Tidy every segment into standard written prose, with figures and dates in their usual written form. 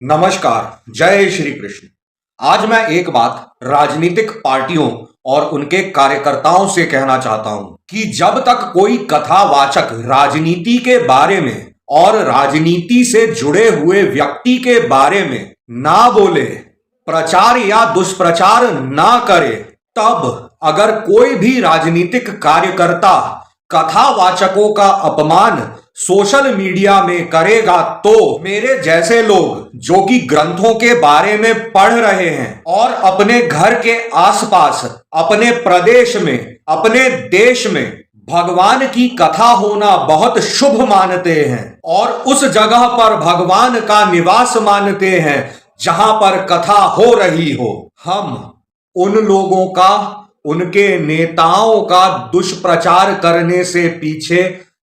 नमस्कार, जय श्री कृष्ण। आज मैं एक बात राजनीतिक पार्टियों और उनके कार्यकर्ताओं से कहना चाहता हूं कि जब तक कोई कथावाचक राजनीति के बारे में और राजनीति से जुड़े हुए व्यक्ति के बारे में ना बोले, प्रचार या दुष्प्रचार ना करे, तब अगर कोई भी राजनीतिक कार्यकर्ता कथावाचकों का अपमान सोशल मीडिया में करेगा तो मेरे जैसे लोग जो कि ग्रंथों के बारे में पढ़ रहे हैं और अपने घर के आसपास, अपने प्रदेश में, अपने देश में भगवान की कथा होना बहुत शुभ मानते हैं और उस जगह पर भगवान का निवास मानते हैं जहां पर कथा हो रही हो, हम उन लोगों का, उनके नेताओं का दुष्प्रचार करने से पीछे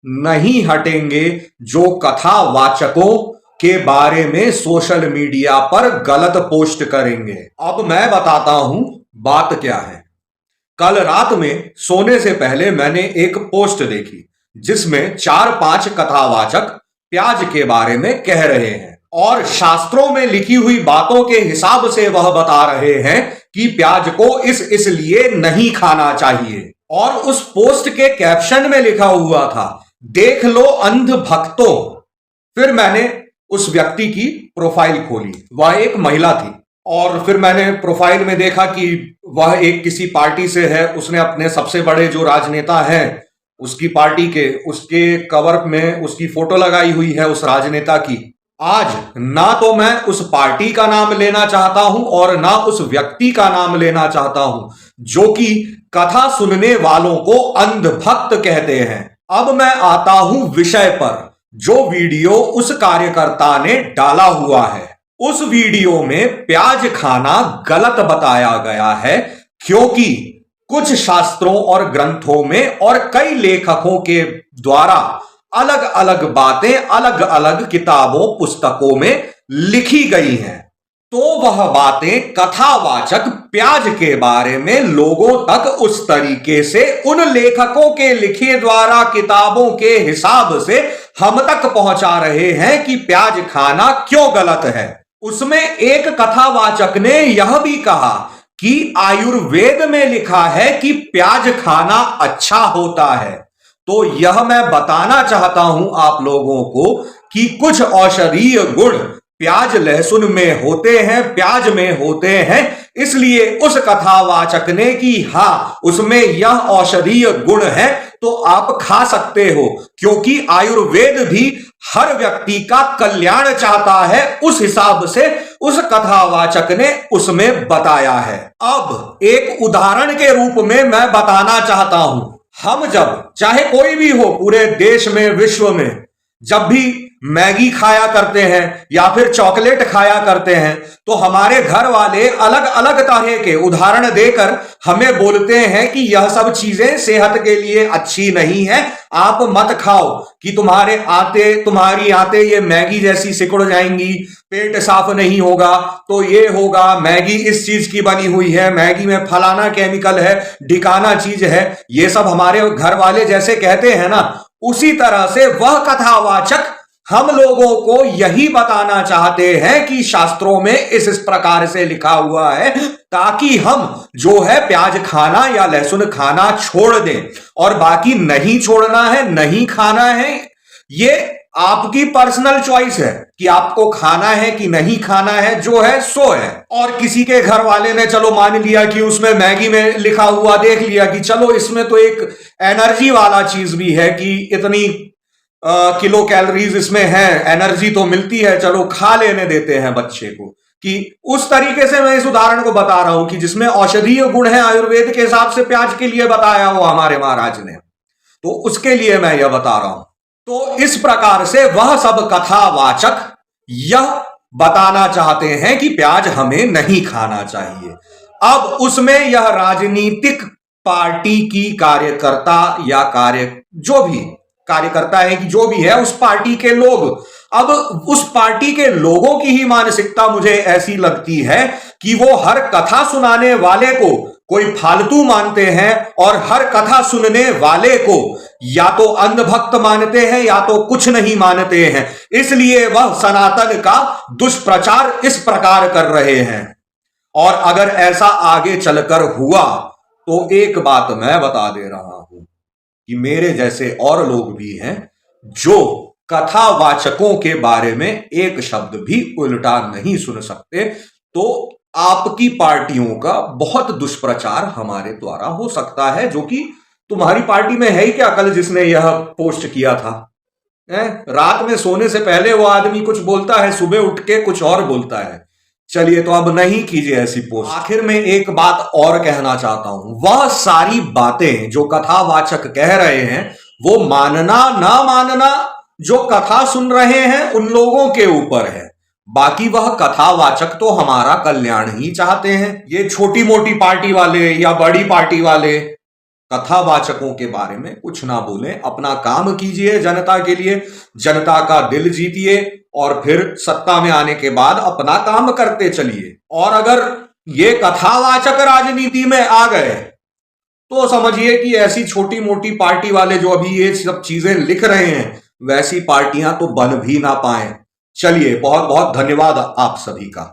नहीं हटेंगे जो कथावाचकों के बारे में सोशल मीडिया पर गलत पोस्ट करेंगे। अब मैं बताता हूं बात क्या है। कल रात में सोने से पहले मैंने एक पोस्ट देखी जिसमें 4-5 कथावाचक प्याज के बारे में कह रहे हैं और शास्त्रों में लिखी हुई बातों के हिसाब से वह बता रहे हैं कि प्याज को इसलिए नहीं खाना चाहिए। और उस पोस्ट के कैप्शन में लिखा हुआ था, देख लो अंध भक्तों। फिर मैंने उस व्यक्ति की प्रोफाइल खोली, वह एक महिला थी और फिर मैंने प्रोफाइल में देखा कि वह एक किसी पार्टी से है। उसने अपने सबसे बड़े जो राजनेता हैं उसकी पार्टी के, उसके कवर में उसकी फोटो लगाई हुई है उस राजनेता की। आज ना तो मैं उस पार्टी का नाम लेना चाहता हूं और ना उस व्यक्ति का नाम लेना चाहता हूं जो कि कथा सुनने वालों को अंधभक्त कहते हैं। अब मैं आता हूं विषय पर। जो वीडियो उस कार्यकर्ता ने डाला हुआ है, उस वीडियो में प्याज खाना गलत बताया गया है क्योंकि कुछ शास्त्रों और ग्रंथों में और कई लेखकों के द्वारा अलग अलग बातें अलग अलग किताबों, पुस्तकों में लिखी गई हैं। तो वह बातें कथावाचक प्याज के बारे में लोगों तक उस तरीके से उन लेखकों के लिखे द्वारा किताबों के हिसाब से हम तक पहुंचा रहे हैं कि प्याज खाना क्यों गलत है। उसमें एक कथावाचक ने यह भी कहा कि आयुर्वेद में लिखा है कि प्याज खाना अच्छा होता है। तो यह मैं बताना चाहता हूं आप लोगों को कि कुछ औषधीय गुण प्याज लहसुन में होते हैं, प्याज में होते हैं, इसलिए उस कथावाचक ने कि हाँ उसमें यह औषधीय गुण है तो आप खा सकते हो, क्योंकि आयुर्वेद भी हर व्यक्ति का कल्याण चाहता है, उस हिसाब से उस कथावाचक ने उसमें बताया है। अब एक उदाहरण के रूप में मैं बताना चाहता हूं, हम जब चाहे कोई भी हो पूरे देश में, विश्व में, जब भी मैगी खाया करते हैं या फिर चॉकलेट खाया करते हैं तो हमारे घर वाले अलग अलग तरह के उदाहरण देकर हमें बोलते हैं कि यह सब चीजें सेहत के लिए अच्छी नहीं है, आप मत खाओ कि तुम्हारी आते ये मैगी जैसी सिकुड़ जाएंगी, पेट साफ नहीं होगा तो ये होगा, मैगी इस चीज की बनी हुई है, मैगी में फलाना केमिकल है, ढिकाना चीज है, ये सब हमारे घर वाले जैसे कहते हैं ना, उसी तरह से वह कथावाचक हम लोगों को यही बताना चाहते हैं कि शास्त्रों में इस प्रकार से लिखा हुआ है ताकि हम जो है प्याज खाना या लहसुन खाना छोड़ दें और बाकी नहीं छोड़ना है, नहीं खाना है। ये आपकी पर्सनल चॉइस है कि आपको खाना है कि नहीं खाना है, जो है सो है। और किसी के घर वाले ने चलो मान लिया कि उसमें मैगी में लिखा हुआ देख लिया कि चलो इसमें तो एक एनर्जी वाला चीज भी है कि इतनी किलो कैलोरीज इसमें है, एनर्जी तो मिलती है, चलो खा लेने देते हैं बच्चे को, कि उस तरीके से मैं इस उदाहरण को बता रहा हूं कि जिसमें औषधीय गुण है आयुर्वेद के हिसाब से प्याज के लिए बताया हो हमारे महाराज ने, तो उसके लिए मैं यह बता रहा हूं। तो इस प्रकार से वह सब कथावाचक यह बताना चाहते हैं कि प्याज हमें नहीं खाना चाहिए। अब उसमें यह राजनीतिक पार्टी की कार्यकर्ता या जो भी कार्यकर्ता है कि जो भी है उस पार्टी के लोग, अब उस पार्टी के लोगों की ही मानसिकता मुझे ऐसी लगती है कि वो हर कथा सुनाने वाले को कोई फालतू मानते हैं और हर कथा सुनने वाले को या तो अंधभक्त मानते हैं या तो कुछ नहीं मानते हैं, इसलिए वह सनातन का दुष्प्रचार इस प्रकार कर रहे हैं। और अगर ऐसा आगे चलकर हुआ तो एक बात मैं बता दे रहा हूं कि मेरे जैसे और लोग भी हैं जो कथावाचकों के बारे में एक शब्द भी उल्टा नहीं सुन सकते। तो आपकी पार्टियों का बहुत दुष्प्रचार हमारे द्वारा हो सकता है, जो कि तुम्हारी पार्टी में है ही क्या कल जिसने यह पोस्ट किया था। रात में सोने से पहले वो आदमी कुछ बोलता है, सुबह उठ के कुछ और बोलता है। चलिए, तो अब नहीं कीजिए ऐसी पोस्ट। आखिर में एक बात और कहना चाहता हूं, वह सारी बातें जो कथावाचक कह रहे हैं वो मानना ना मानना जो कथा सुन रहे हैं उन लोगों के ऊपर है। बाकी वह कथावाचक तो हमारा कल्याण ही चाहते हैं। ये छोटी मोटी पार्टी वाले या बड़ी पार्टी वाले कथावाचकों के बारे में कुछ ना बोलें, अपना काम कीजिए जनता के लिए, जनता का दिल जीतिए और फिर सत्ता में आने के बाद अपना काम करते चलिए। और अगर ये कथावाचक राजनीति में आ गए तो समझिए कि ऐसी छोटी मोटी पार्टी वाले जो अभी ये सब चीजें लिख रहे हैं वैसी पार्टियां तो बन भी ना पाए। चलिए, बहुत बहुत धन्यवाद आप सभी का।